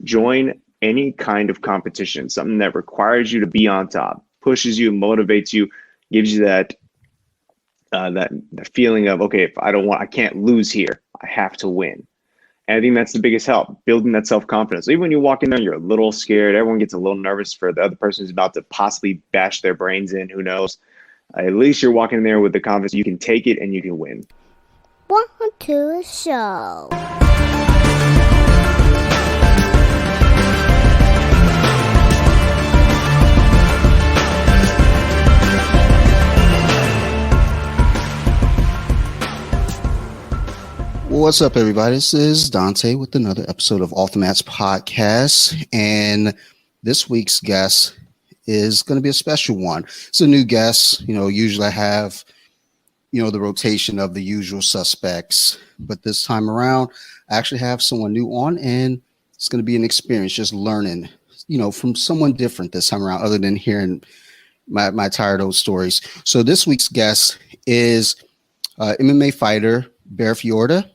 join any kind of competition, something that requires you to be on top, pushes you, motivates you, gives you that feeling of, okay, if I can't lose here. I have to win. And I think that's the biggest help, building that self-confidence. Even when you walk in there, you're a little scared. Everyone gets a little nervous for the other person who's about to possibly bash their brains in. Who knows? At least you're walking in there with the confidence you can take it and you can win. Welcome to the show. What's up, everybody? This is Dante with another episode of Off the Mats Podcast. And this week's guest is going to be a special one. It's a new guest. Usually I have, the rotation of the usual suspects. But this time around, I actually have someone new on, and it's going to be an experience just learning, from someone different this time around, other than hearing my tired old stories. So this week's guest is MMA fighter Bear Fiorda,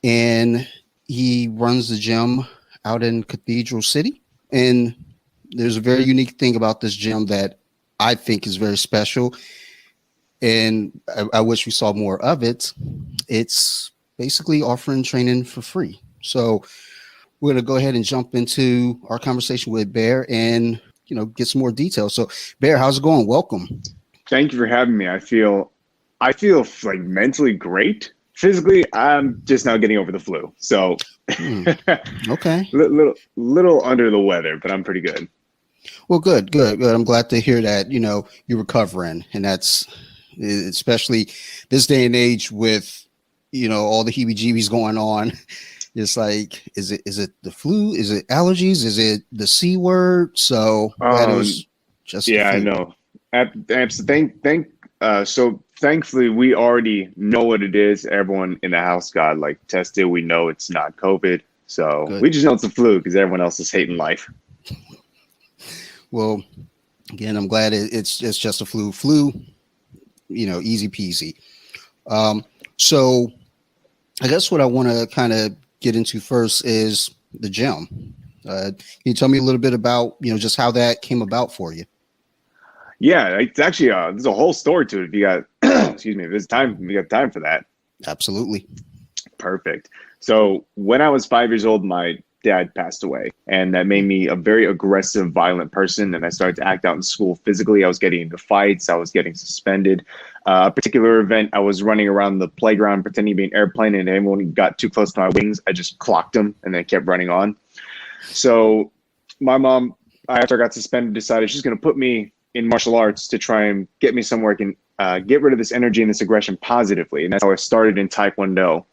and he runs the gym out in Cathedral City. And there's a very unique thing about this gym that I think is very special, and I wish we saw more of it. It's basically offering training for free. So we're going to go ahead and jump into our conversation with Bear and get some more details. So Bear, how's it going? Welcome. Thank you for having me. I feel like mentally great. Physically, I'm just now getting over the flu. So okay. little under the weather, but I'm pretty good. Well, good. I'm glad to hear that, you're recovering. And that's especially this day and age with, all the heebie-jeebies going on. It's like, is it the flu? Is it allergies? Is it the C word? So that was just I know. So thankfully, we already know what it is. Everyone in the house got tested. We know it's not COVID. So good. We just know it's the flu because everyone else is hating life. Well, again, I'm glad it's just a flu. Flu, easy peasy. So I guess what I want to kind of get into first is the gym. Can you tell me a little bit about, just how that came about for you? Yeah, it's actually there's a whole story to it. If you got, excuse me, if there's time, we got time for that. Absolutely. Perfect. So when I was 5 years old, my dad passed away, and that made me a very aggressive, violent person. And I started to act out in school physically. I was getting into fights. I was getting suspended. A particular event, I was running around the playground pretending to be an airplane, and anyone got too close to my wings, I just clocked them and then kept running on. So my mom, after I got suspended, decided she's going to put me in martial arts to try and get me somewhere I can get rid of this energy and this aggression positively. And that's how I started in Taekwondo.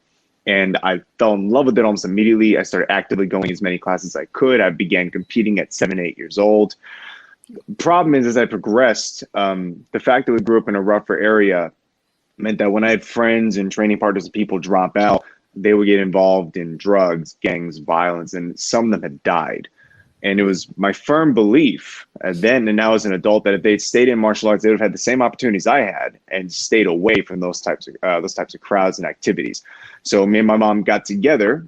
And I fell in love with it almost immediately. I started actively going as many classes as I could. I began competing at 7, 8 years old. Problem is, as I progressed, the fact that we grew up in a rougher area meant that when I had friends and training partners and people drop out, they would get involved in drugs, gangs, violence, and some of them had died. And it was my firm belief then and now as an adult that if they'd stayed in martial arts, they would have had the same opportunities I had and stayed away from those types of crowds and activities. So me and my mom got together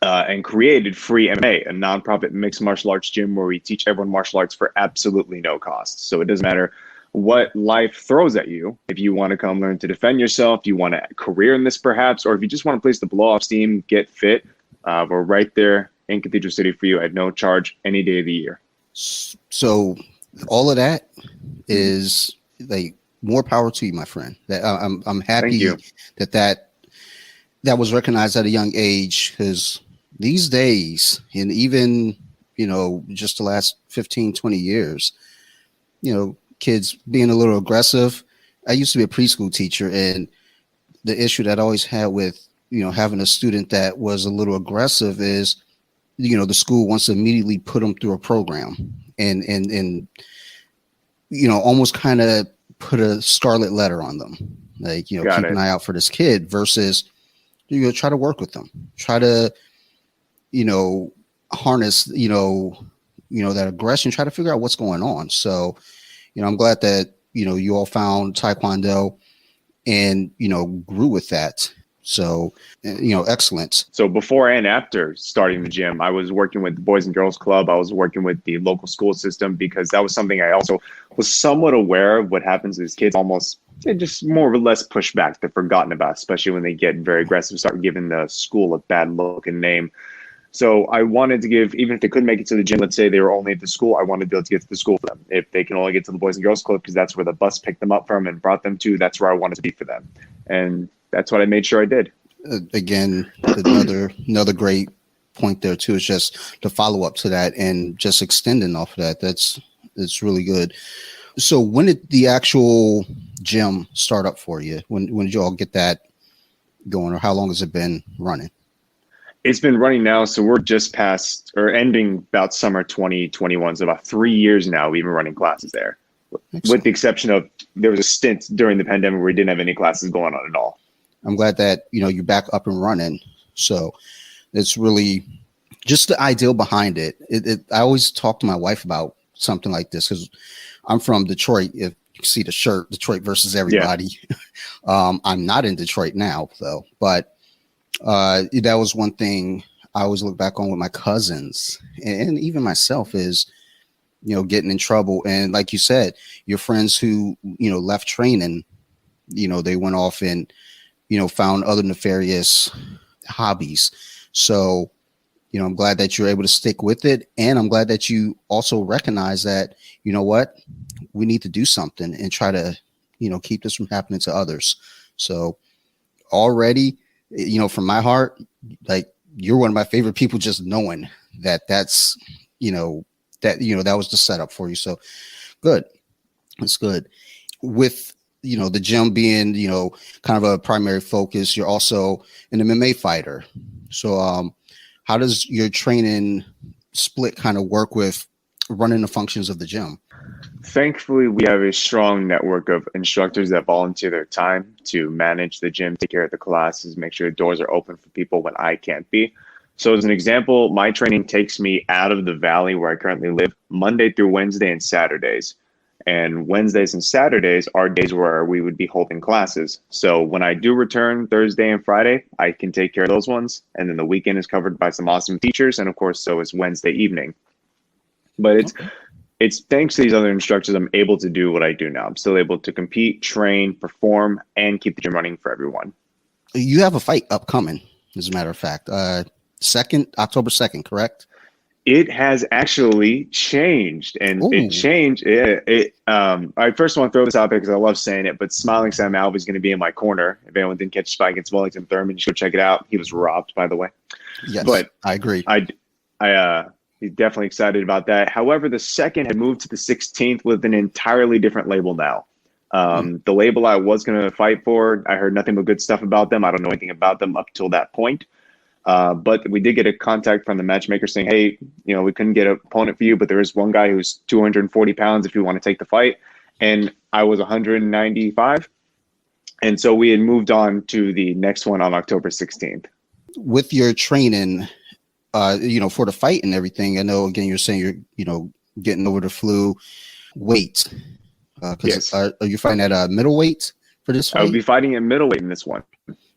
and created Free MMA, a nonprofit mixed martial arts gym where we teach everyone martial arts for absolutely no cost. So it doesn't matter what life throws at you. If you want to come learn to defend yourself, you want a career in this perhaps, or if you just want a place to blow off steam, get fit, we're right there in Cathedral City for you at no charge any day of the year. So all of that is more power to you, my friend. That I'm happy that was recognized at a young age, because these days, and even just the last 15, 20 years, kids being a little aggressive. I used to be a preschool teacher, and the issue that I always had with having a student that was a little aggressive is the school wants to immediately put them through a program and almost kind of put a scarlet letter on them. Keep an eye out for this kid versus try to work with them, try to, harness, that aggression, try to figure out what's going on. So, I'm glad that, you all found Taekwondo and, grew with that. So, excellent. So before and after starting the gym, I was working with the Boys and Girls Club. I was working with the local school system because that was something I also was somewhat aware of what happens is kids almost they just more or less push back. They're forgotten about, especially when they get very aggressive, start giving the school a bad look and name. So I wanted to give, even if they couldn't make it to the gym, let's say they were only at the school, I wanted to be able to get to the school for them. If they can only get to the Boys and Girls Club because that's where the bus picked them up from and brought them to, that's where I wanted to be for them. And that's what I made sure I did. Again, another great point there too is just the follow up to that and just extending off of that. It's really good. So when did the actual gym start up for you? When did you all get that going, or how long has it been running? It's been running now, so we're just past or ending about summer 2021. So about 3 years now we've been running classes there. Excellent. With the exception of there was a stint during the pandemic where we didn't have any classes going on at all. I'm glad that you're back up and running. So it's really just the ideal behind it. I always talk to my wife about something like this because I'm from Detroit. If you see the shirt, Detroit versus everybody. Yeah. I'm not in Detroit now though, but that was one thing I always look back on with my cousins and even myself is, getting in trouble. And like you said, your friends who, left training, they went off and, found other nefarious hobbies. So, I'm glad that you're able to stick with it. And I'm glad that you also recognize that, what, we need to do something and try to, keep this from happening to others. So already, from my heart, like you're one of my favorite people, just knowing that that's, that was the setup for you. So good. That's good. With, the gym being, kind of a primary focus, you're also an MMA fighter. So, how does your training split kind of work with running the functions of the gym? Thankfully, we have a strong network of instructors that volunteer their time to manage the gym, take care of the classes, make sure the doors are open for people when I can't be. So as an example, my training takes me out of the valley where I currently live Monday through Wednesday and Saturdays. And Wednesdays and Saturdays are days where we would be holding classes. So when I do return Thursday and Friday, I can take care of those ones. And then the weekend is covered by some awesome teachers. And of course, so is Wednesday evening. But it's thanks to these other instructors, I'm able to do what I do now. I'm still able to compete, train, perform, and keep the gym running for everyone. You have a fight upcoming, as a matter of fact. October 2nd, correct? It has actually changed, and Ooh. It changed. I first want to throw this out there because I love saying it, but Smiling Sam Alvey is going to be in my corner. If anyone didn't catch the fight against Wellington Thurman, you should check it out. He was robbed, by the way. Yes, but I agree. He's definitely excited about that. However, the second had moved to the 16th with an entirely different label now. The label I was going to fight for, I heard nothing but good stuff about them. I don't know anything about them up till that point. But we did get a contact from the matchmaker saying, hey, we couldn't get an opponent for you, but there is one guy who's 240 pounds if you want to take the fight. And I was 195. And so we had moved on to the next one on October 16th. With your training, for the fight and everything, I know, again, you're saying you're, getting over the flu weight. Yes. Are you fighting at middleweight for this fight? I will be fighting at middleweight in this one.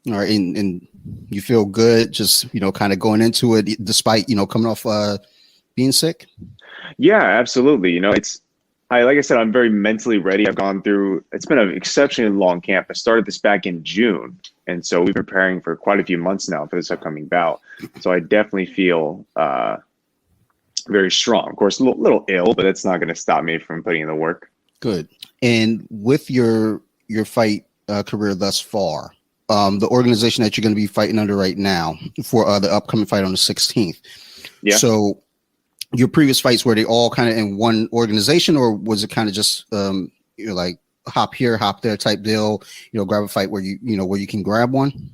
All right, and you feel good just, kind of going into it despite, coming off being sick? Yeah, absolutely. Like I said, I'm very mentally ready. I've gone through, it's been an exceptionally long camp. I started this back in June. And so we've been preparing for quite a few months now for this upcoming bout. So I definitely feel very strong. Of course, a little ill, but it's not going to stop me from putting in the work. Good. And with your fight career thus far, the organization that you're going to be fighting under right now for the upcoming fight on the 16th. Yeah. So your previous fights, were they all kind of in one organization, or was it kind of just like hop here, hop there type deal, grab a fight where you can grab one?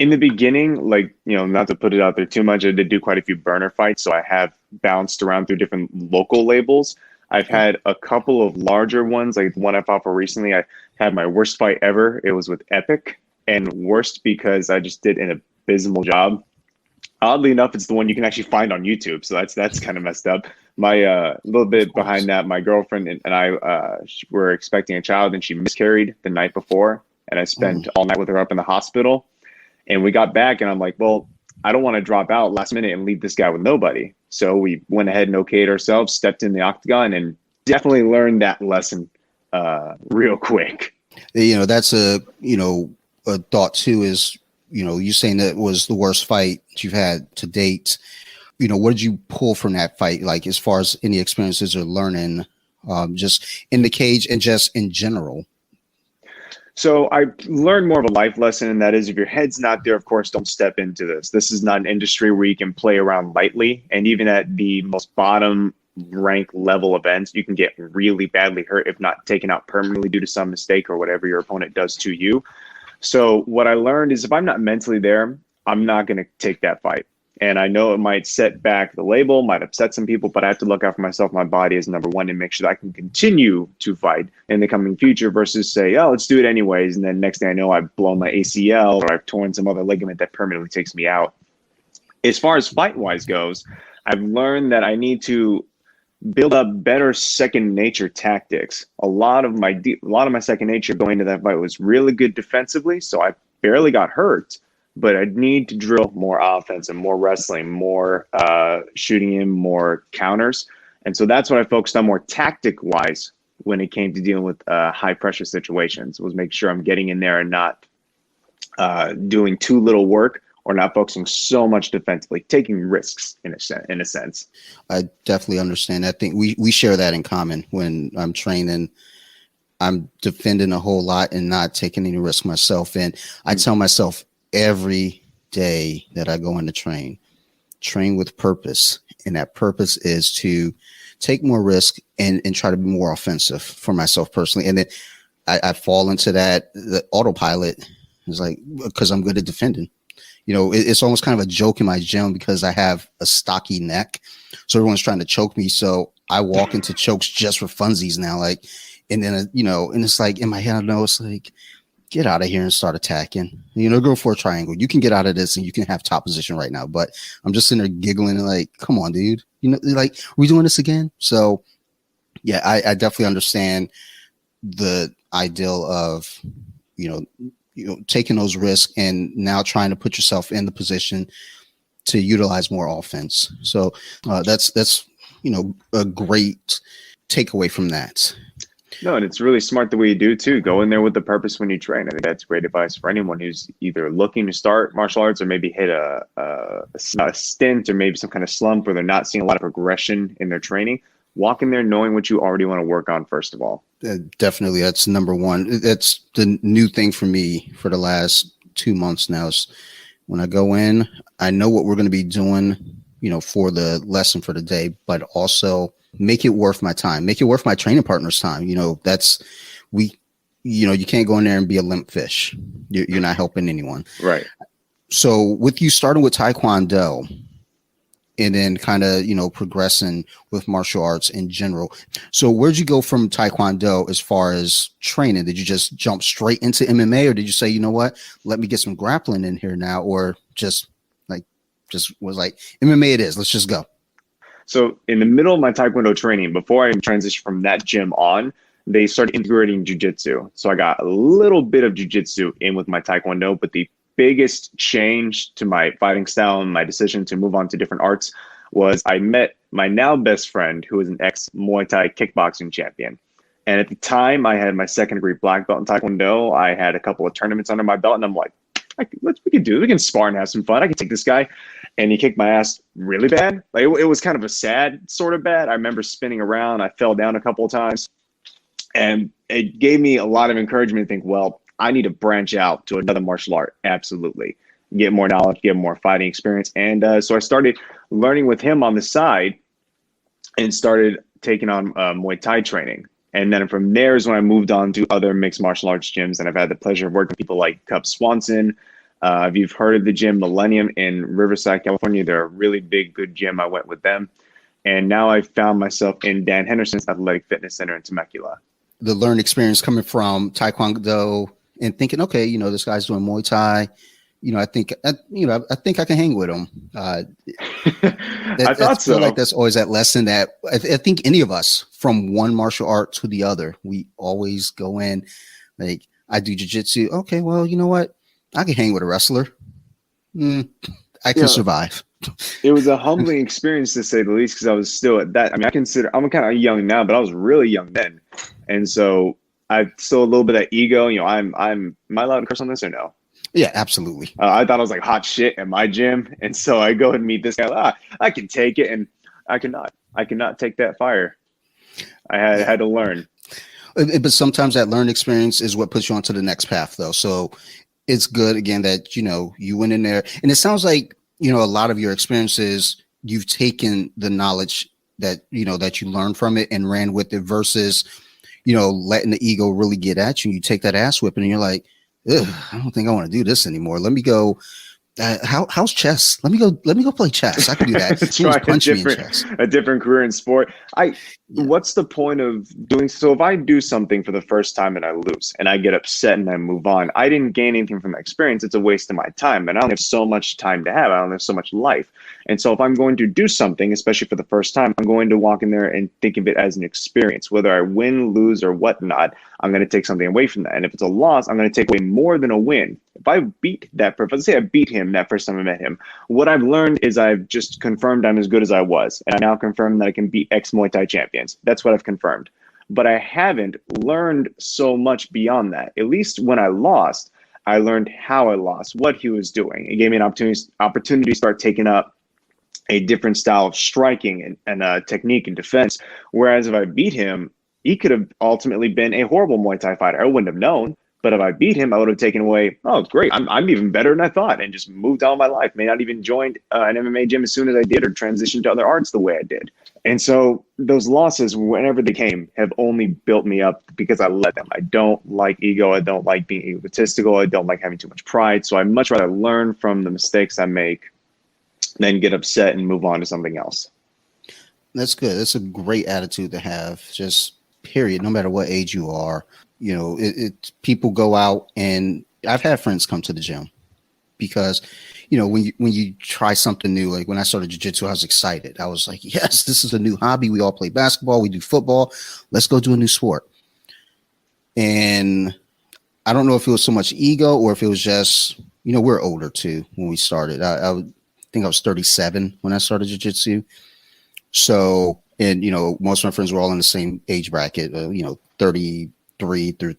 In the beginning, not to put it out there too much, I did do quite a few burner fights. So I have bounced around through different local labels. I've had a couple of larger ones, like the one I fought for recently. I had my worst fight ever. It was with Epic, and worst because I just did an abysmal job. Oddly enough, it's the one you can actually find on YouTube. So that's kind of messed up. My little bit behind that, my girlfriend and I were expecting a child, and she miscarried the night before. And I spent all night with her up in the hospital. And we got back and I'm like, well, I don't want to drop out last minute and leave this guy with nobody. So we went ahead and okayed ourselves, stepped in the octagon, and definitely learned that lesson real quick. That's a thought too is, you saying that was the worst fight you've had to date. What did you pull from that fight? Like as far as any experiences or learning, just in the cage and just in general? So I learned more of a life lesson, and that is if your head's not there, of course, don't step into this. This is not an industry where you can play around lightly. And even at the most bottom rank level events, you can get really badly hurt, if not taken out permanently due to some mistake or whatever your opponent does to you. So what I learned is if I'm not mentally there, I'm not going to take that fight. And I know it might set back the label, might upset some people, but I have to look out for myself. My body is number one and make sure that I can continue to fight in the coming future versus say, oh, let's do it anyways. And then next thing I know, I've blown my ACL or I've torn some other ligament that permanently takes me out. As far as fight-wise goes, I've learned that I need to build up better second nature tactics. A lot of my second nature going into that fight was really good defensively, so I barely got hurt. But I need to drill more offense and more wrestling, more shooting in, more counters. And so that's what I focused on more tactic-wise when it came to dealing with high-pressure situations, was make sure I'm getting in there and not doing too little work or not focusing so much defensively, taking risks in a sense. I definitely understand. I think we share that in common. When I'm training, I'm defending a whole lot and not taking any risk myself. And I tell myself, every day that I go in to train with purpose. And that purpose is to take more risk and try to be more offensive for myself personally. And then I fall into the autopilot is like, because I'm good at defending. It's almost kind of a joke in my gym because I have a stocky neck. So everyone's trying to choke me. So I walk into chokes just for funsies now. And then, and it's like in my head, I know it's like, get out of here and start attacking. Go for a triangle. You can get out of this and you can have top position right now. But I'm just sitting there giggling and like, come on, dude. Like, are we doing this again? So, yeah, I definitely understand the ideal of, taking those risks and now trying to put yourself in the position to utilize more offense. So that's a great takeaway from that. No, and it's really smart the way you do too. Go in there with the purpose when you train. I think that's great advice for anyone who's either looking to start martial arts or maybe hit a stint or maybe some kind of slump where they're not seeing a lot of progression in their training. Walk in there knowing what you already want to work on first of all. Definitely, that's number one. That's the new thing for me for the last 2 months now. Is when I go in, I know what we're going to be doing, for the lesson for the day, but also make it worth my time, make it worth my training partner's time. You can't go in there and be a limp fish. You're not helping anyone. Right. So with you starting with Taekwondo and then kind of, progressing with martial arts in general. So where'd you go from Taekwondo as far as training? Did you just jump straight into MMA or did you say, you know what, let me get some grappling in here now, or just was like MMA it is, let's just go? So in the middle of my Taekwondo training, before I transitioned from that gym on, they started integrating jiu-jitsu. So I got a little bit of jiu-jitsu in with my Taekwondo, but the biggest change to my fighting style and my decision to move on to different arts was I met my now best friend, who is an ex-Muay Thai kickboxing champion. And at the time, I had my second degree black belt in Taekwondo. I had a couple of tournaments under my belt, and I'm like, we can spar and have some fun. I can take this guy. And he kicked my ass really bad. Like it was kind of a sad sort of bad. I remember spinning around. I fell down a couple of times. And it gave me a lot of encouragement to think, well, I need to branch out to another martial art. Absolutely. Get more knowledge, get more fighting experience. And so I started learning with him on the side and started taking on Muay Thai training. And then from there is when I moved on to other mixed martial arts gyms. And I've had the pleasure of working with people like Cub Swanson. If you've heard of the gym Millennium in Riverside, California, they're a really big, good gym. I went with them. And now I found myself in Dan Henderson's Athletic Fitness Center in Temecula. The learned experience coming from Taekwondo and thinking, okay, this guy's doing Muay Thai. I think I can hang with him. I thought so. I feel like that's always that lesson that I think any of us from one martial art to the other, we always go in like, I do jiu-jitsu. Okay, well, you know what? I can hang with a wrestler. I You can know, survive. it was a humbling experience to say the least because I was still at that. I mean, I'm kind of young now, but I was really young then, and so I still a little bit of ego. You know, am I allowed to curse on this or no? Yeah, absolutely. I thought I was like hot shit at my gym, and so I go and meet this guy. I can take it, and I cannot. I cannot take that fire. I Yeah. had to learn. But sometimes that learned experience is what puts you onto the next path, though. So it's good again that you went in there, and it sounds like a lot of your experiences you've taken the knowledge that you learned from it and ran with it versus letting the ego really get at you. You take that ass whipping and you're like, ugh, I don't think I want to do this anymore. Let me go. How's chess? Let me go play chess. I can do that. Try Punch me in chess. a different career in sport. What's the point of doing so? If I do something for the first time and I lose and I get upset and I move on, I didn't gain anything from that experience. It's a waste of my time, and I don't have so much time to have. I don't have so much life. And so if I'm going to do something, especially for the first time, I'm going to walk in there and think of it as an experience. Whether I win, lose, or whatnot, I'm going to take something away from that. And if it's a loss, I'm going to take away more than a win. If I beat that person, let's say I beat him that first time I met him, what I've learned is I've just confirmed I'm as good as I was. And I now confirm that I can beat ex Muay Thai champions. That's what I've confirmed. But I haven't learned so much beyond that. At least when I lost, I learned how I lost, what he was doing. It gave me an opportunity to start taking up a different style of striking and technique and defense. Whereas if I beat him, he could have ultimately been a horrible Muay Thai fighter. I wouldn't have known. But if I beat him, I would have taken away, oh, great, I'm even better than I thought, and just moved on my life. May not even joined an MMA gym as soon as I did or transitioned to other arts the way I did. And so those losses, whenever they came, have only built me up because I let them. I don't like ego. I don't like being egotistical. I don't like having too much pride. So I'd much rather learn from the mistakes I make than get upset and move on to something else. That's good. That's a great attitude to have, just period, no matter what age you are. People go out, and I've had friends come to the gym because, when you try something new, like when I started jiu-jitsu, I was excited. I was like, yes, this is a new hobby. We all play basketball. We do football. Let's go do a new sport. And I don't know if it was so much ego or if it was just, we're older too when we started. I think I was 37 when I started jiu-jitsu. So, and, most of my friends were all in the same age bracket, 33 through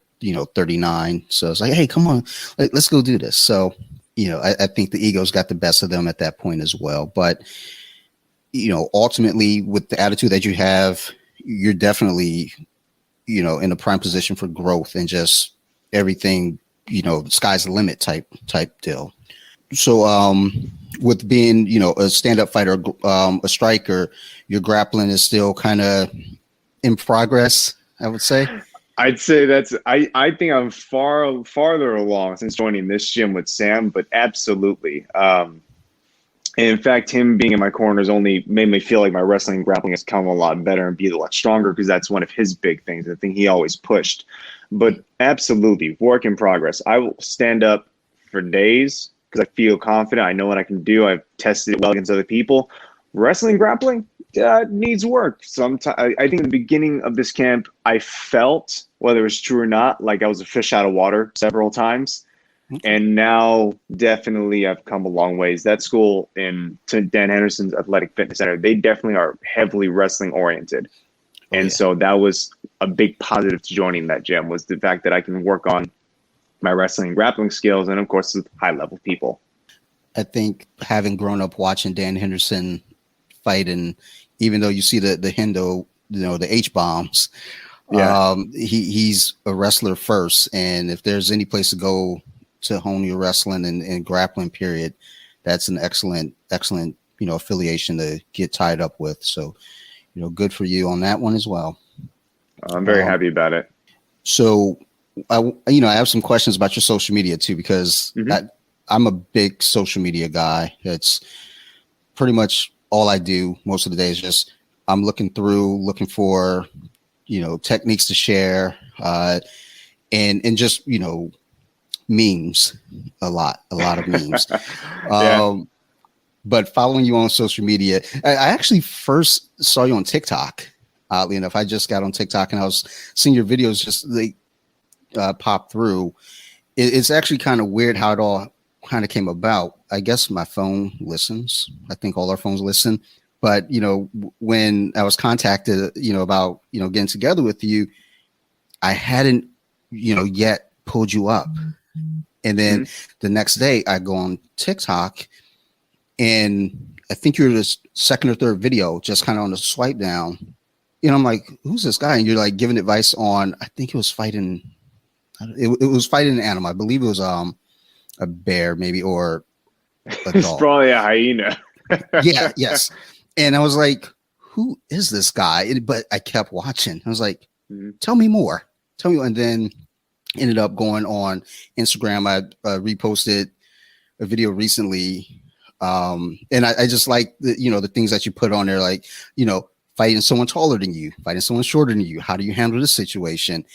39. So it's like, hey, come on, let's go do this. So I think the ego's got the best of them at that point as well. But ultimately, with the attitude that you have, you're definitely in a prime position for growth and just everything. Sky's the limit type deal. So with being a stand-up fighter, a striker, your grappling is still kind of in progress, I would say. I'd say I think I'm farther along since joining this gym with Sam, but absolutely. And in fact, him being in my corner has only made me feel like my wrestling and grappling has come a lot better and be a lot stronger because that's one of his big things. I think he always pushed. But absolutely, work in progress. I will stand up for days because I feel confident. I know what I can do. I've tested it well against other people. Wrestling, grappling, needs work. Sometimes I think in the beginning of this camp, I felt, whether it was true or not, like I was a fish out of water several times. Okay. And now definitely I've come a long ways. That school in Dan Henderson's Athletic Fitness Center, they definitely are heavily wrestling oriented. And so that was a big positive to joining that gym, was the fact that I can work on my wrestling and grappling skills and, of course, with high-level people. I think having grown up watching Dan Henderson fight, and even though you see the Hendo, the H-bombs, he's a wrestler first. And if there's any place to go to hone your wrestling and grappling period, that's an excellent, affiliation to get tied up with. So, good for you on that one as well. I'm very happy about it. So, I have some questions about your social media too, because I'm a big social media guy. It's pretty much all I do most of the day is just I'm looking for, techniques to share, and just, memes, a lot of memes. But following you on social media, I actually first saw you on TikTok. Oddly enough, I just got on TikTok and I was seeing your videos just pop through. It's actually kind of weird how it all kind of came about. I guess my phone listens. I think all our phones listen. But, when I was contacted, about, getting together with you, I hadn't, yet pulled you up. And then the next day I go on TikTok and I think you're the second or third video, just kind of on the swipe down. I'm like, who's this guy? And you're like giving advice on, I think it was fighting. It was fighting an animal. I believe it was a bear maybe, or a It's dog. probably a hyena. Yeah, yes. And I was like, who is this guy? But I kept watching. I was like, tell me more. Tell me. And then ended up going on Instagram. I reposted a video recently. And I just like the things that you put on there, like, fighting someone taller than you, fighting someone shorter than you. How do you handle the situation?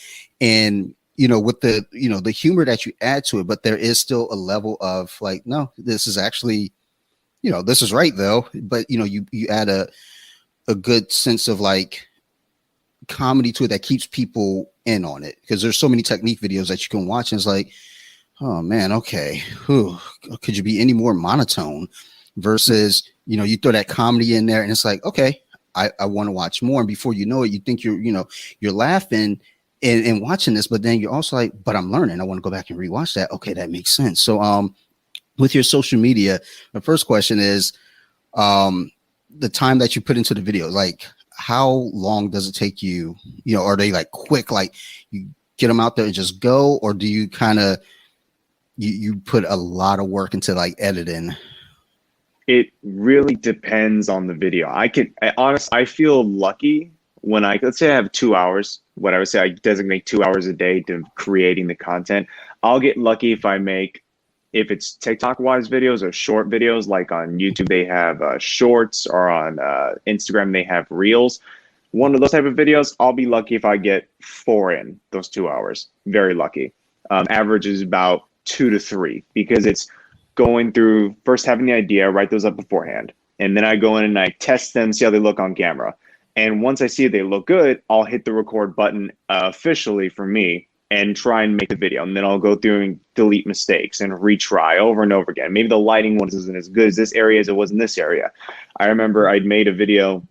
And, with the, the humor that you add to it, but there is still a level of like, no, this is actually, this is right though. But, you add a good sense of like comedy to it that keeps people in on it. Because there's so many technique videos that you can watch. And it's like, oh man, okay. Whew. Could you be any more monotone versus, you throw that comedy in there and it's like, okay, I want to watch more. And before you know it, you think you're laughing and watching this, but then you're also like, but I'm learning. I want to go back and rewatch that. Okay, that makes sense. So with your social media, the first question is the time that you put into the video. Like, how long does it take you? Are they like quick, like you get them out there and just go, or do you kind of you put a lot of work into like editing? It really depends on the video. I feel lucky when let's say I have 2 hours, what I would say I designate 2 hours a day to creating the content. I'll get lucky if it's TikTok wise videos or short videos, like on YouTube, they have shorts, or on Instagram, they have reels. One of those type of videos, I'll be lucky if I get 4 in those 2 hours. Very lucky. Average is about 2 to 3, because it's going through first having the idea, write those up beforehand. And then I go in and I test them, see how they look on camera. And once I see they look good, I'll hit the record button officially for me and try and make the video. And then I'll go through and delete mistakes and retry over and over again. Maybe the lighting wasn't as good as this area as it was in this area. I remember I'd made a video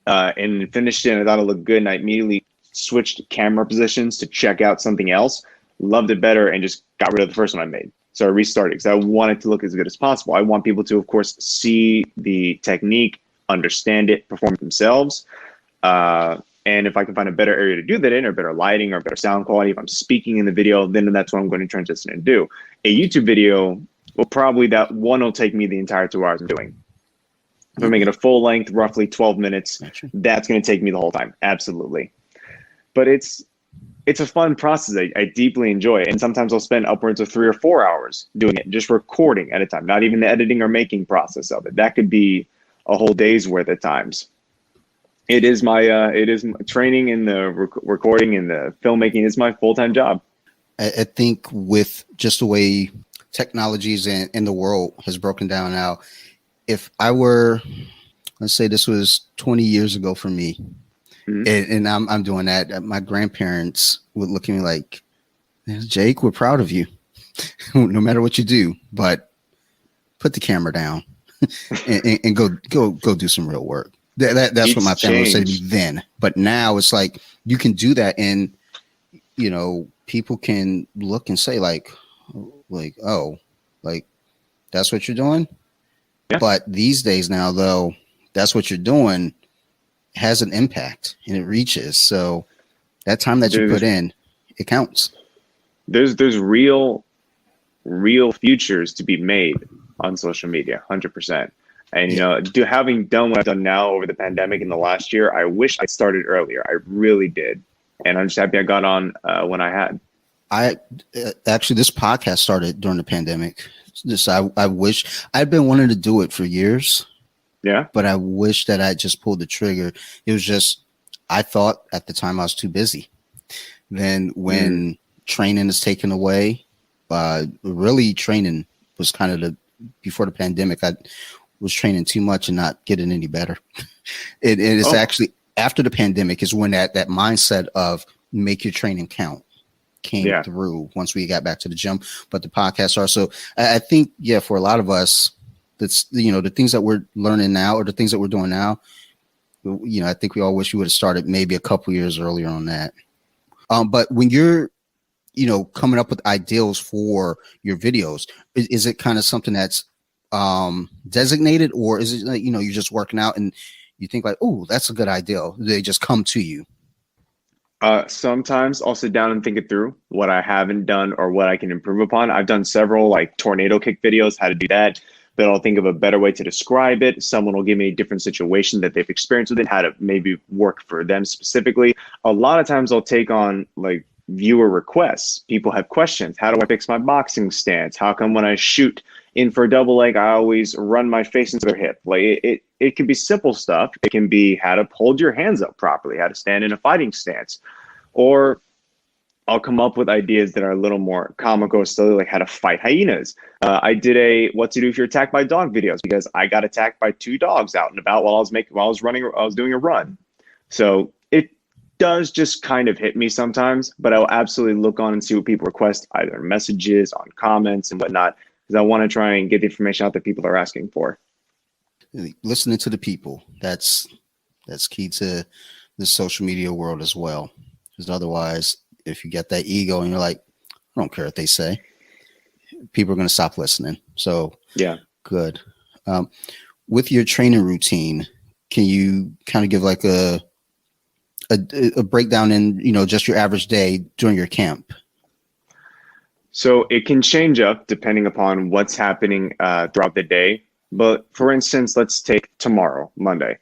and finished it and I thought it looked good. And I immediately switched camera positions to check out something else, loved it better, and just got rid of the first one I made. So I restarted because I wanted to look as good as possible. I want people to, of course, see the technique, understand it, perform it themselves. And if I can find a better area to do that in, or better lighting, or better sound quality, if I'm speaking in the video, then that's what I'm going to transition and do. A YouTube video, that one will take me the entire 2 hours I'm doing. If I'm making a full length, roughly 12 minutes, that's going to take me the whole time. Absolutely. But it's a fun process. I deeply enjoy it. And sometimes I'll spend upwards of 3 or 4 hours doing it, just recording at a time, not even the editing or making process of it. That could be a whole day's worth at times. It is my training in the recording and the filmmaking is my full-time job. I think with just the way technologies in the world has broken down now, if I were, let's say this was 20 years ago for me, and I'm doing that, my grandparents would look at me like, Jake, we're proud of you, no matter what you do, but put the camera down and go do some real work. That's what my family would say to me then. But now it's like you can do that, and people can look and say like, oh, like that's what you're doing. Yeah. But these days now, though, that's what you're doing has an impact and it reaches. So that time that you put in, it counts. There's real futures to be made on social media, 100%. And having done what I've done now over the pandemic in the last year, I wish I started earlier. I really did, and I'm just happy I got on when I had. Actually, this podcast started during the pandemic. I wish I'd been wanting to do it for years. Yeah, but I wish that I just pulled the trigger. It was just I thought at the time I was too busy. Then when training is taken away, really training was kind of before the pandemic. I was training too much and not getting any better. It is actually after the pandemic is when that mindset of make your training count. came through once we got back to the gym, but the podcasts are. So I think, for a lot of us, that's, the things that we're learning now or the things that we're doing now, I think we all wish we would have started maybe a couple years earlier on that. But when you're, coming up with ideals for your videos, is it kind of something that's designated, or is it like, you're just working out and you think like, oh, that's a good idea? They just come to you? Sometimes I'll sit down and think it through, what I haven't done or what I can improve upon. I've done several like tornado kick videos, how to do that, but I'll think of a better way to describe it. Someone will give me a different situation that they've experienced with it, how to maybe work for them specifically. A lot of times I'll take on like viewer requests. People have questions. How do I fix my boxing stance? How come when I shoot in for a double leg, I always run my face into their hip? Like it can be simple stuff. It can be how to hold your hands up properly, how to stand in a fighting stance. Or I'll come up with ideas that are a little more comical, silly, like how to fight hyenas. I did a what to do if you're attacked by dog videos because I got attacked by 2 dogs out and about while I was doing a run. So it does just kind of hit me sometimes, but I'll absolutely look on and see what people request, either in messages, on comments and whatnot, because I want to try and get the information out that people are asking for. Listening to the people, that's key to the social media world as well. Because otherwise, if you get that ego and you're like, I don't care what they say, people are going to stop listening. So yeah, good. With your training routine, can you kind of give like a breakdown in, just your average day during your camp? So it can change up depending upon what's happening throughout the day. But for instance, let's take tomorrow, Monday.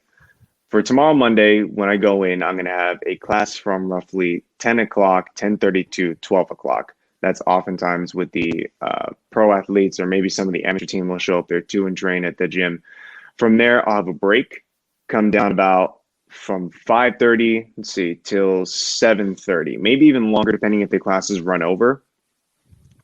For tomorrow, Monday, when I go in, I'm going to have a class from roughly 10 o'clock, 10:30 to 12 o'clock. That's oftentimes with the pro athletes, or maybe some of the amateur team will show up there too and train at the gym. From there, I'll have a break, come down about from 5:30, till 7:30, maybe even longer, depending if the classes run over.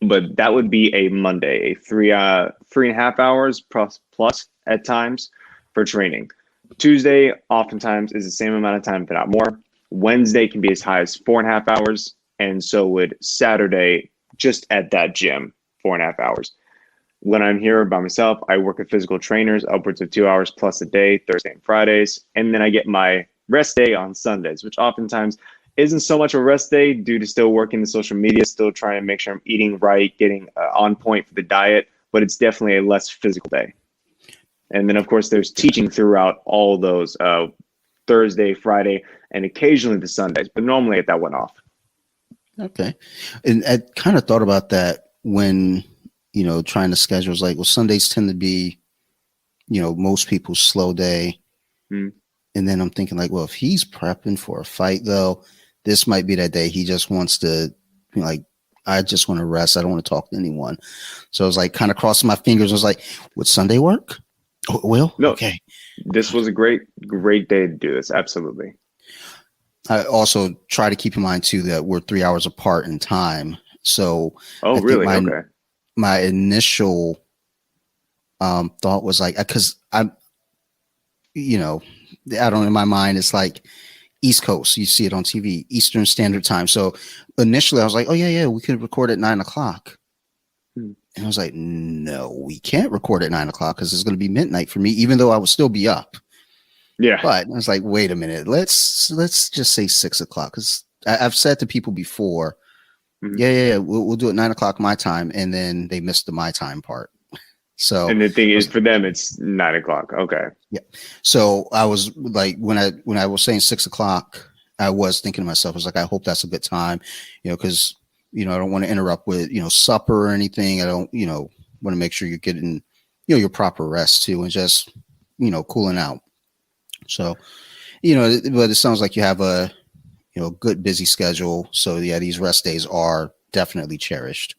But that would be a Monday, a 3.5 hours plus at times for training. Tuesday oftentimes is the same amount of time, if not more. Wednesday can be as high as 4.5 hours, and so would Saturday just at that gym, 4.5 hours. When I'm here by myself, I work with physical trainers upwards of 2 hours plus a day, Thursday and Fridays, and then I get my rest day on Sundays, which oftentimes isn't so much a rest day due to still working the social media, still trying to make sure I'm eating right, getting on point for the diet, but it's definitely a less physical day. And then, of course, there's teaching throughout all those Thursday, Friday, and occasionally the Sundays, but normally that went off. Okay. And I kind of thought about that when, trying to schedule. It's like, well, Sundays tend to be, most people's slow day. Mm. And then I'm thinking like, well, if he's prepping for a fight, though, this might be that day he just wants to, I just want to rest. I don't want to talk to anyone. So I was like kind of crossing my fingers. I was like, would Sunday work? Oh, well, no. Okay. This was a great day to do this. Absolutely. I also try to keep in mind too that we're 3 hours apart in time. So really? Okay. My initial thought was like, because I'm, I don't, in my mind, it's like East Coast. You see it on TV, Eastern Standard Time. So initially I was like, oh yeah, we could record at 9 o'clock. And I was like, no, we can't record at 9 o'clock because it's going to be midnight for me, even though I would still be up. Yeah. But I was like, wait a minute, let's just say 6 o'clock. Because I've said to people before, yeah, we'll do it 9 o'clock my time. And then they missed the my time part. So, and the thing is, for them, it's 9 o'clock. Okay. Yeah. So I was like, when I was saying 6 o'clock, I was thinking to myself, I was like, I hope that's a good time, because, I don't want to interrupt with, supper or anything. I don't, want to make sure you're getting, your proper rest too, and just, cooling out. So, but it sounds like you have a, good busy schedule. So yeah, these rest days are definitely cherished.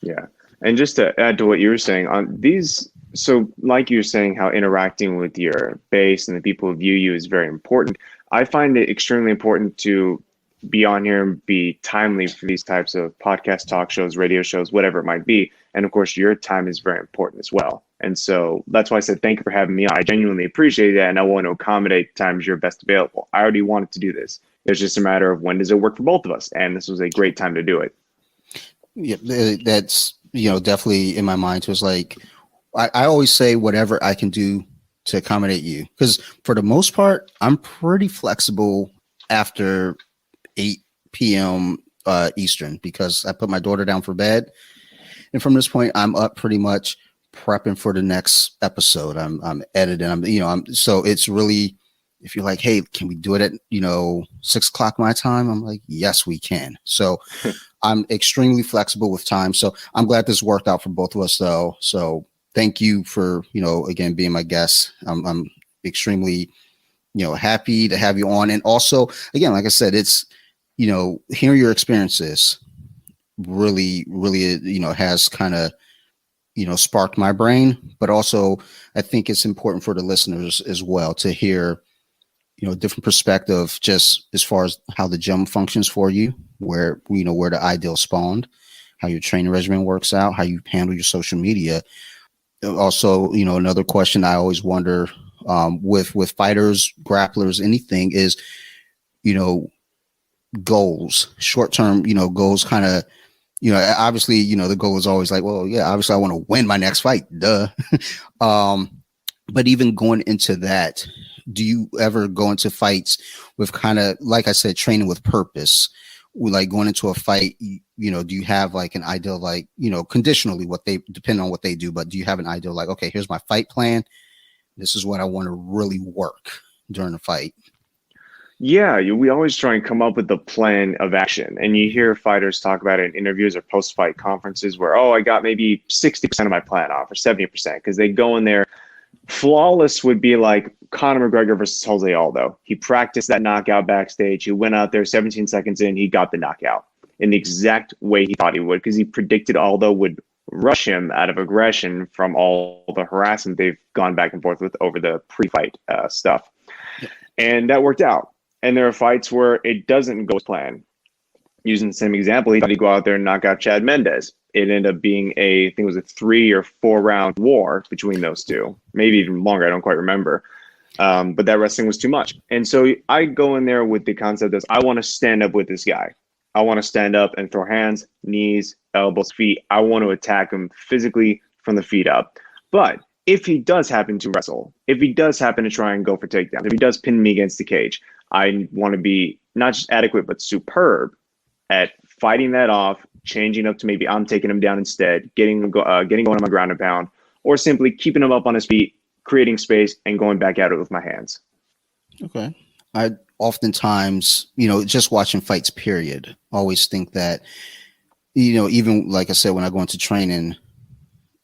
Yeah. And just to add to what you were saying on these, so like you were saying, how interacting with your base and the people who view you is very important. I find it extremely important to be on here and be timely for these types of podcast, talk shows, radio shows, whatever it might be. And of course, your time is very important as well. And so that's why I said, thank you for having me on. I genuinely appreciate that. And I want to accommodate times you're best available. I already wanted to do this. It's just a matter of when does it work for both of us. And this was a great time to do it. Yeah, that's, definitely in my mind. It was like, I always say whatever I can do to accommodate you. Because for the most part, I'm pretty flexible after 8 p.m. Eastern, because I put my daughter down for bed. And from this point, I'm up pretty much prepping for the next episode. I'm editing. So it's really, if you're like, hey, can we do it at 6:00 my time? I'm like, yes, we can. So I'm extremely flexible with time. So I'm glad this worked out for both of us, though. So thank you for again being my guest. I'm extremely happy to have you on. And also, again, like I said, it's hearing your experiences really has kind of sparked my brain. But also, I think it's important for the listeners as well to hear a different perspective, just as far as how the gym functions for you, where where the ideal spawned, how your training regimen works out, how you handle your social media. Also, another question I always wonder with fighters, grapplers, anything is, goals, short term, goals, kind of, obviously, the goal is always like, well, yeah, obviously I want to win my next fight, duh. But even going into that, do you ever go into fights with kind of, like I said, training with purpose? Like going into a fight, do you have like an ideal, like, conditionally depend on what they do, but do you have an ideal, like, okay, here's my fight plan. This is what I want to really work during the fight. Yeah, we always try and come up with the plan of action. And you hear fighters talk about it in interviews or post-fight conferences where, oh, I got maybe 60% of my plan off or 70%, because they go in there. Flawless would be like Conor McGregor versus Jose Aldo. He practiced that knockout backstage. He went out there 17 seconds in, he got the knockout in the exact way he thought he would, because he predicted Aldo would rush him out of aggression from all the harassment they've gone back and forth with over the pre-fight stuff. And that worked out. And there are fights where it doesn't go as planned. Using the same example, he thought he'd go out there and knock out Chad Mendes. It ended up being I think it was a 3 or 4 round war between those two, maybe even longer. I don't quite remember. But that wrestling was too much. And so I go in there with the concept that I want to stand up with this guy. I want to stand up and throw hands, knees, elbows, feet. I want to attack him physically from the feet up. But if he does happen to wrestle, if he does happen to try and go for takedowns, if he does pin me against the cage, I want to be not just adequate, but superb at fighting that off, changing up to maybe I'm taking him down instead, getting going on my ground and pound, or simply keeping him up on his feet, creating space, and going back at it with my hands. Okay. I oftentimes, just watching fights, period, always think that, even like I said, when I go into training,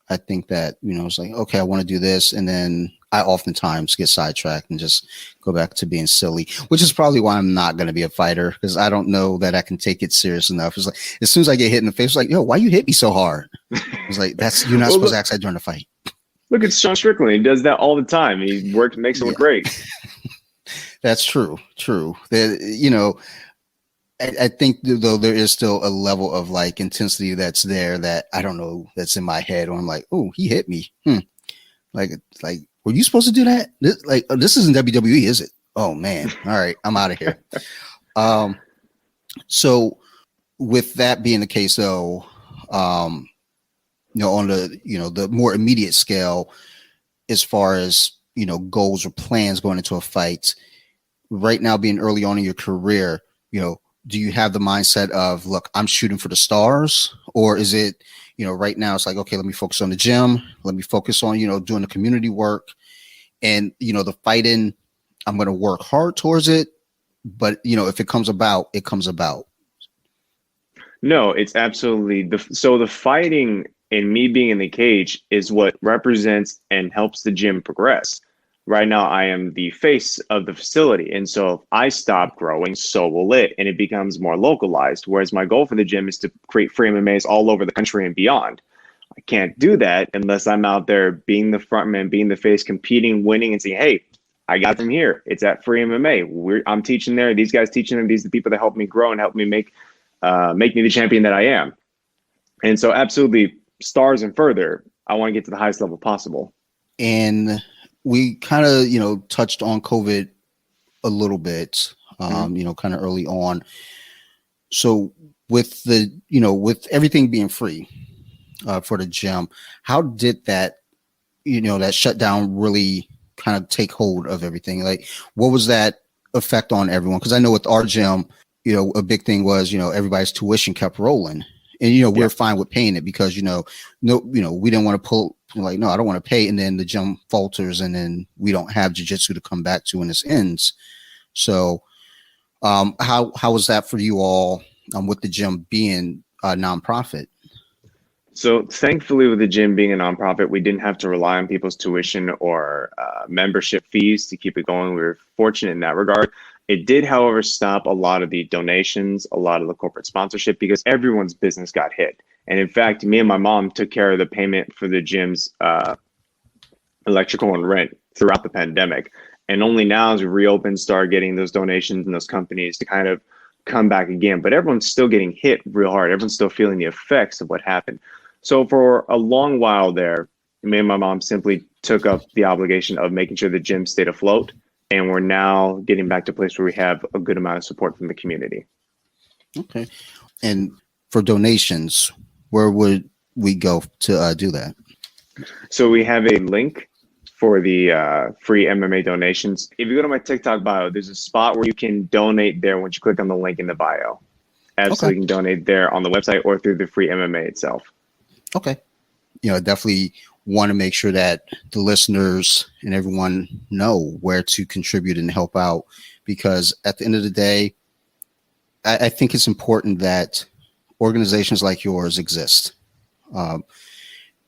I think that, it's like, okay, I want to do this. And then I oftentimes get sidetracked and just go back to being silly, which is probably why I'm not going to be a fighter, because I don't know that I can take it serious enough. It's like, as soon as I get hit in the face, it's like, yo, why you hit me so hard? It's like, you're not supposed to act that during the fight. Look at Sean Strickland. He does that all the time. He makes it look great. That's true. I think though there is still a level of like intensity that's there that I don't know, that's in my head, or I'm like, oh, he hit me. Like, were you supposed to do that? This isn't WWE, is it? Oh man. All right. I'm out of here. So with that being the case though, on the, the more immediate scale, as far as, goals or plans going into a fight right now, being early on in your career, do you have the mindset of, look, I'm shooting for the stars? Or is it, right now it's like, okay, let me focus on the gym. Let me focus on, doing the community work, and, the fighting, I'm going to work hard towards it. But, if it comes about, it comes about. No, it's absolutely the fighting and me being in the cage is what represents and helps the gym progress. Right now, I am the face of the facility. And so if I stop growing, so will it. And it becomes more localized. Whereas my goal for the gym is to create free MMAs all over the country and beyond. I can't do that unless I'm out there being the front man, being the face, competing, winning, and saying, hey, I got from here. It's at free MMA. I'm teaching there. These guys teaching them. These are the people that help me grow and help me make me the champion that I am. And so absolutely, stars and further, I want to get to the highest level possible. And we kind of, touched on COVID a little bit. kind of early on. So with with everything being free for the gym, how did that, that shutdown really kind of take hold of everything? Like, what was that effect on everyone? Because I know with our gym, a big thing was, everybody's tuition kept rolling. And, we're fine with paying it because, no, we didn't want to pull, like, no, I don't want to pay. And then the gym falters and then we don't have jiu-jitsu to come back to when this ends. So how was that for you all with the gym being a nonprofit? So thankfully, with the gym being a nonprofit, we didn't have to rely on people's tuition or membership fees to keep it going. We were fortunate in that regard. It did, however, stop a lot of the donations, a lot of the corporate sponsorship, because everyone's business got hit. And in fact, me and my mom took care of the payment for the gym's electrical and rent throughout the pandemic. And only now as we reopened, start getting those donations and those companies to kind of come back again. But everyone's still getting hit real hard. Everyone's still feeling the effects of what happened. So for a long while there, me and my mom simply took up the obligation of making sure the gym stayed afloat. And we're now getting back to a place where we have a good amount of support from the community. Okay. And for donations, where would we go to do that? So we have a link for the free MMA donations. If you go to my TikTok bio, there's a spot where you can donate there once you click on the link in the bio. Absolutely, you can donate there on the website or through the free MMA itself. Okay. Definitely want to make sure that the listeners and everyone know where to contribute and help out, because at the end of the day, I think it's important that organizations like yours exist. A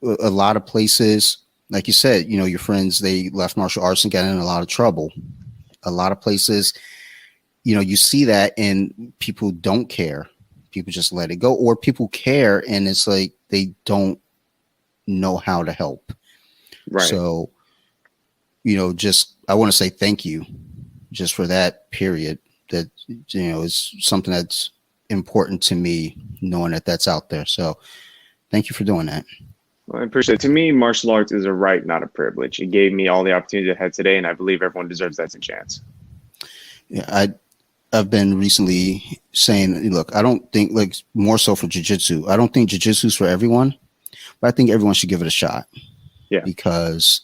lot of places, like you said, your friends, they left martial arts and got in a lot of trouble. A lot of places, you see that and people don't care. People just let it go, or people care and it's like they don't know how to help. Right. So, I want to say thank you just for that period. That, is something that's important to me, knowing that that's out there. So thank you for doing that. Well, I appreciate it. To me, martial arts is a right, not a privilege. It gave me all the opportunities I had today, and I believe everyone deserves that second chance. Yeah, I've been recently saying, look, I don't think, like, more so for jiu-jitsu, I don't think jiu-jitsu is for everyone, but I think everyone should give it a shot. Yeah. Because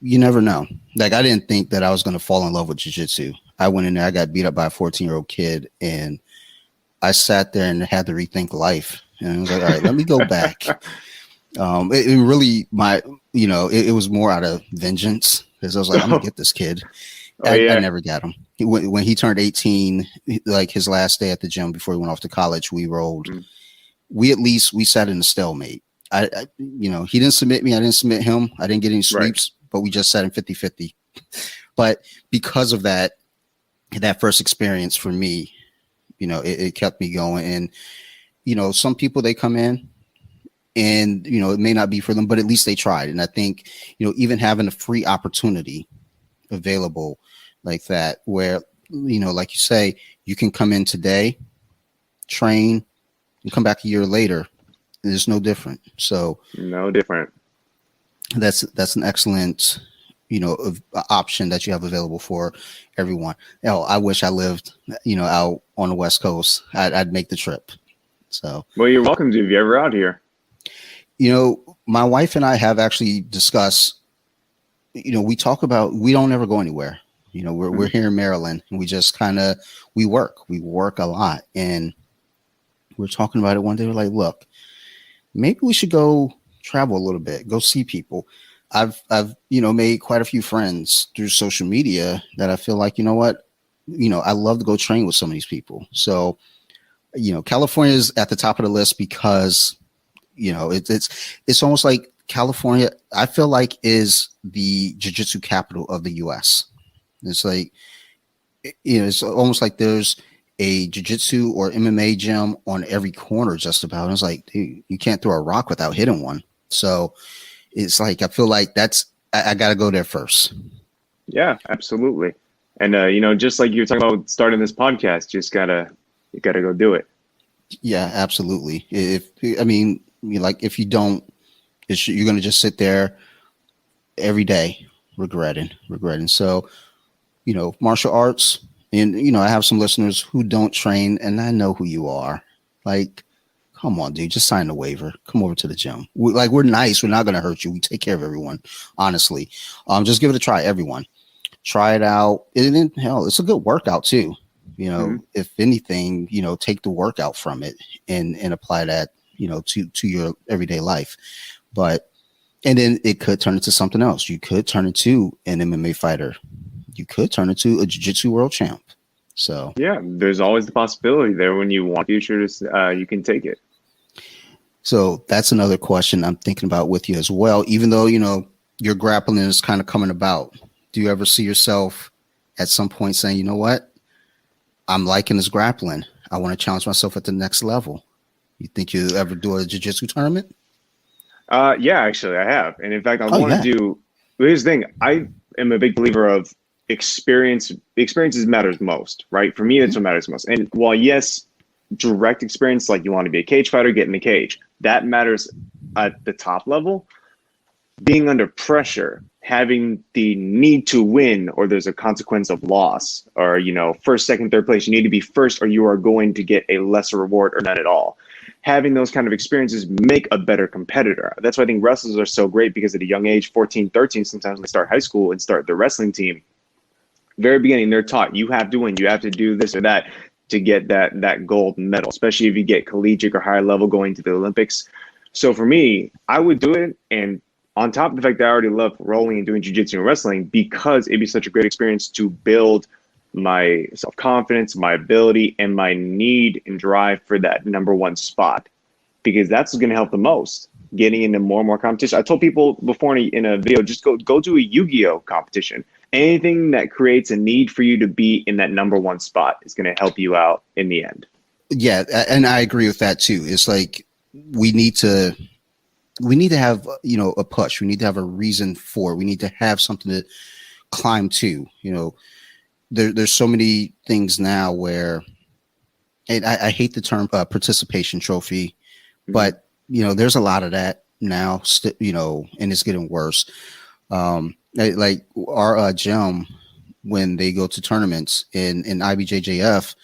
you never know. Like, I didn't think that I was going to fall in love with jiu-jitsu. I went in there, I got beat up by a 14-year-old kid, and I sat there and had to rethink life. And I was like, all right, let me go back. It really, it was more out of vengeance, because I was like, I'm going to get this kid. I never got him. When he turned 18, like his last day at the gym before he went off to college, we rolled. We sat in a stalemate. He didn't submit me. I didn't submit him. I didn't get any sweeps, but we just sat in 50-50. But because of that first experience for me, it kept me going. And, some people, they come in and, it may not be for them, but at least they tried. And I think, even having a free opportunity available like that, where, like you say, you can come in today, train, and come back a year later. It's no different. So no different. That's an excellent, option that you have available for everyone. I wish I lived, out on the West Coast. I'd make the trip. So, well, you're welcome to if you're ever out here. My wife and I have actually discussed, we talk about, we don't ever go anywhere. We're here in Maryland, and we just we work a lot. And we're talking about it one day. We're like, look, maybe we should go travel a little bit, go see people. I've made quite a few friends through social media that I feel like, I love to go train with some of these people. So, California is at the top of the list because, it's almost like California, I feel like, is the jiu-jitsu capital of the US. It's like, it's almost like there's a jiu-jitsu or MMA gym on every corner just about. And it's like, dude, you can't throw a rock without hitting one. So it's like, I feel like I got to go there first. Yeah, absolutely. And, just like you were talking about starting this podcast, you got to go do it. Yeah, absolutely. If you don't, you're going to just sit there every day regretting. So, martial arts, And, I have some listeners who don't train, and I know who you are. Like, come on, dude, just sign the waiver. Come over to the gym. We're nice. We're not going to hurt you. We take care of everyone, honestly. Just give it a try, everyone. Try it out. And hell, it's a good workout too. If anything, take the workout from it and apply that, to your everyday life. And then it could turn into something else. You could turn into an MMA fighter. You could turn into a jiu-jitsu world champ. So yeah, there's always the possibility there when you want future, you can take it. So that's another question I'm thinking about with you as well. Even though, your grappling is kind of coming about, do you ever see yourself at some point saying, you know what? I'm liking this grappling. I want to challenge myself at the next level. You think you'll ever do a jiu-jitsu tournament? Yeah, actually, I have. And in fact, I want to do. Here's the thing. I am a big believer of experience. Experiences matters most, right? For me, that's what matters most. And while, yes, direct experience, like you want to be a cage fighter, get in the cage, that matters at the top level. Being under pressure, having the need to win, or there's a consequence of loss, or, first, second, third place, you need to be first or you are going to get a lesser reward or none at all. Having those kind of experiences make a better competitor. That's why I think wrestlers are so great, because at a young age, 14, 13, sometimes when they start high school and start their wrestling team, very beginning, they're taught you have to win, you have to do this or that to get that gold medal, especially if you get collegiate or higher level going to the Olympics. So for me, I would do it. And on top of the fact that I already love rolling and doing jiu-jitsu and wrestling, because it'd be such a great experience to build my self-confidence, my ability, and my need and drive for that number one spot, because that's going to help the most, getting into more and more competition. I told people before in a video, just go do a Yu-Gi-Oh competition. Anything that creates a need for you to be in that number one spot is going to help you out in the end. Yeah, and I agree with that too. It's like we need to have, a push. We need to have a reason for it. We need to have something to climb to. There's so many things now where, and I hate the term participation trophy, but there's a lot of that now, and it's getting worse. Like our gym, when they go to tournaments in IBJJF,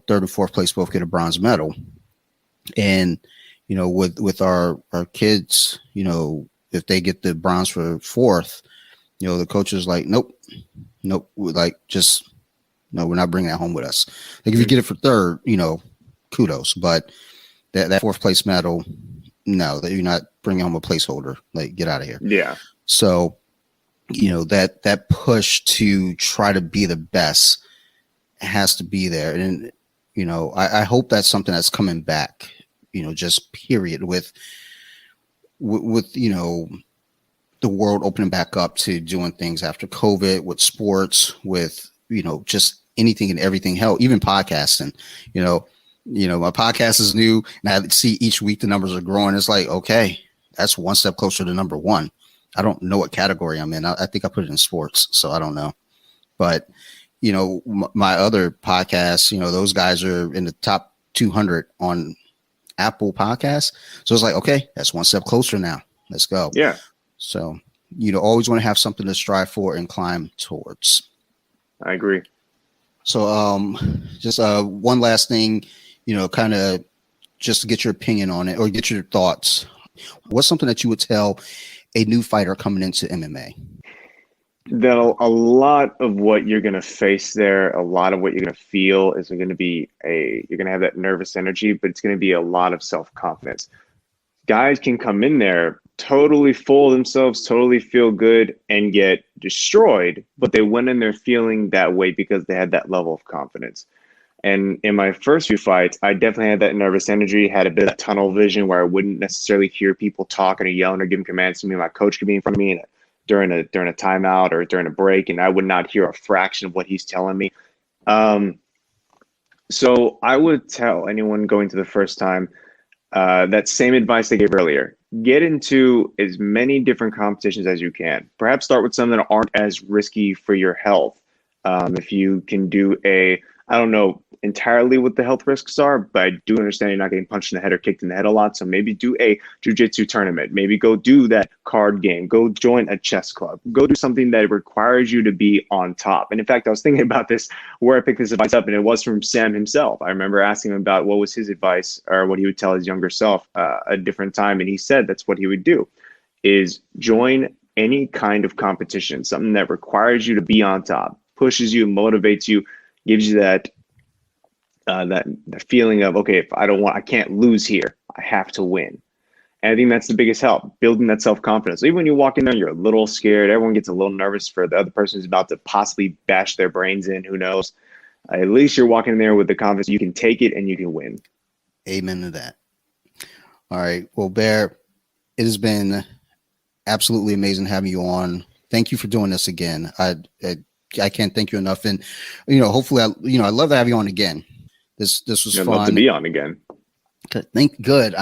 third and fourth place both get a bronze medal. And, with our kids, if they get the bronze for fourth, the coach is like, nope, like just, no, we're not bringing that home with us. Like if you get it for third, kudos, but that fourth place medal, no, that you're not bringing home a placeholder, like get out of here. Yeah. So, that push to try to be the best has to be there. And, I hope that's something that's coming back, just period with, the world opening back up to doing things after COVID, with sports, with, just anything and everything. Hell, even podcasting, my podcast is new and I see each week the numbers are growing. It's like, okay, that's one step closer to number one. I don't know what category I'm in. I think I put it in sports, so I don't know. But, my other podcasts, those guys are in the top 200 on Apple Podcasts. So it's like, okay, that's one step closer now. Let's go. Yeah. So, always want to have something to strive for and climb towards. I agree. So, just one last thing, kind of just to get your opinion on it or get your thoughts. What's something that you would tell a new fighter coming into MMA? That a lot of what you're going to face there, a lot of what you're going to feel is going to be you're going to have that nervous energy, but it's going to be a lot of self-confidence. Guys can come in there totally full of themselves, totally feel good and get destroyed, but they went in there feeling that way because they had that level of confidence. And in my first few fights, I definitely had that nervous energy, had a bit of tunnel vision where I wouldn't necessarily hear people talking or yelling or giving commands to me. My coach could be in front of me during a timeout or during a break, and I would not hear a fraction of what he's telling me. So I would tell anyone going to the first time that same advice I gave earlier. Get into as many different competitions as you can. Perhaps start with some that aren't as risky for your health. If you can do a I don't know entirely what the health risks are, but I do understand you're not getting punched in the head or kicked in the head a lot. So maybe do a jujitsu tournament. Maybe go do that card game. Go join a chess club. Go do something that requires you to be on top. And in fact, I was thinking about this, where I picked this advice up, and it was from Sam himself. I remember asking him about what was his advice or what he would tell his younger self a different time. And he said that's what he would do is join any kind of competition, something that requires you to be on top, pushes you, motivates you, gives you that feeling of, okay, if I can't lose here. I have to win. And I think that's the biggest help, building that self-confidence. Even when you walk in there, you're a little scared. Everyone gets a little nervous for the other person who's about to possibly bash their brains in. Who knows? At least you're walking in there with the confidence you can take it and you can win. Amen to that. All right. Well, Bear, it has been absolutely amazing having you on. Thank you for doing this again. I can't thank you enough. And, hopefully, I'd love to have you on again. This was I'd fun. love to be on again. Good.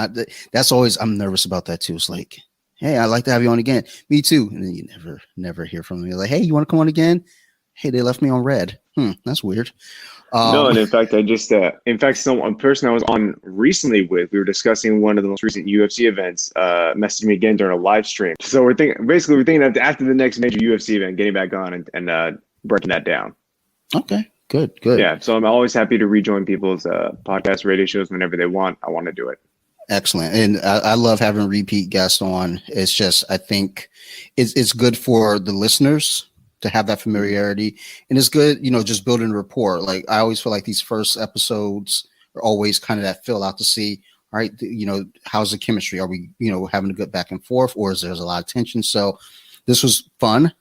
That's always, I'm nervous about that too. It's like, hey, I'd like to have you on again. Me too. And then you never hear from me. You're like, hey, you want to come on again? Hey, they left me on red. That's weird. No, and in fact, a person I was on recently with, we were discussing one of the most recent UFC events, messaged me again during a live stream. So we're thinking that after the next major UFC event, getting back on and breaking that down. Okay, good. Yeah, so I'm always happy to rejoin people's podcast radio shows whenever they want. I want to do it. Excellent. And I love having repeat guests on. It's just, I think it's good for the listeners to have that familiarity, and it's good, just building rapport. Like I always feel like these first episodes are always kind of that fill out to see, all right, how's the chemistry? Are we, having a good back and forth, or is there's a lot of tension? So this was fun,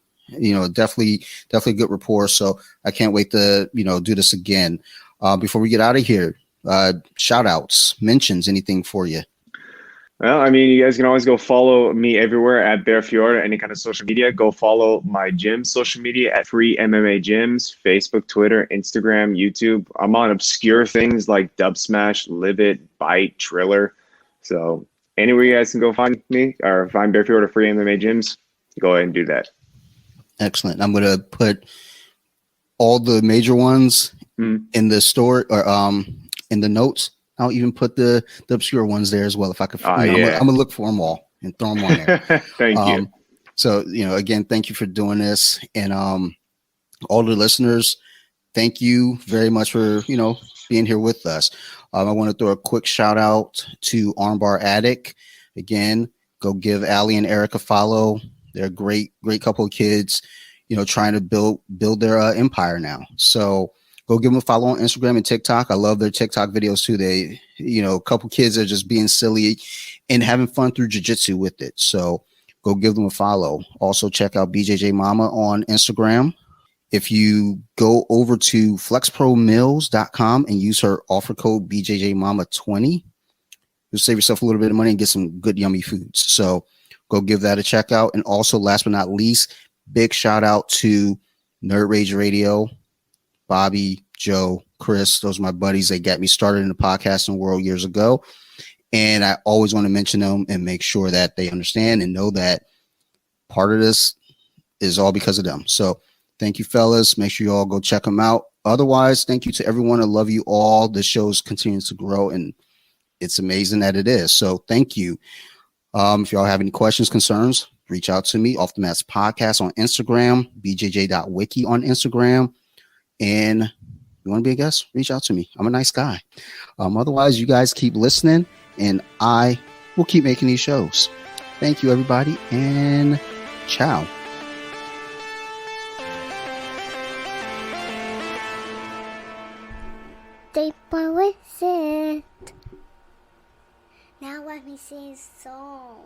definitely good rapport. So I can't wait to, do this again. Before we get out of here, shout outs, mentions, anything for you? Well, I mean, you guys can always go follow me everywhere at Bear Fiorda, any kind of social media. Go follow my gym social media at Free MMA Gyms, Facebook, Twitter, Instagram, YouTube. I'm on obscure things like Dub Smash, Live It, Bite, Triller. So anywhere you guys can go find me or find Bear Fiorda Free MMA Gyms, go ahead and do that. Excellent. I'm going to put all the major ones in the store or in the notes. I'll even put the obscure ones there as well if I could. I'm gonna look for them all and throw them on there. Thank you. So again, thank you for doing this, and all the listeners, thank you very much for being here with us. I want to throw a quick shout out to Armbar Attic. Again, go give Allie and Eric a follow. They're a great couple of kids, trying to build their empire now. So go give them a follow on Instagram and TikTok. I love their TikTok videos too. They, a couple kids are just being silly and having fun through jiu-jitsu with it. So go give them a follow. Also check out BJJ Mama on Instagram. If you go over to flexpromills.com and use her offer code BJJMama20, you'll save yourself a little bit of money and get some good, yummy foods. So go give that a check out. And also, last but not least, big shout out to Nerd Rage Radio. Bobby, Joe, Chris, those are my buddies. They got me started in the podcasting world years ago. And I always want to mention them and make sure that they understand and know that part of this is all because of them. So thank you, fellas. Make sure you all go check them out. Otherwise, thank you to everyone. I love you all. The show's continues to grow, and it's amazing that it is. So thank you. If y'all have any questions, concerns, reach out to me. Off the Mats Podcast on Instagram, bjj.wiki on Instagram. And you want to be a guest? Reach out to me. I'm a nice guy. Otherwise, you guys keep listening, and I will keep making these shows. Thank you, everybody, and ciao. Deep with it. Now let me sing a song.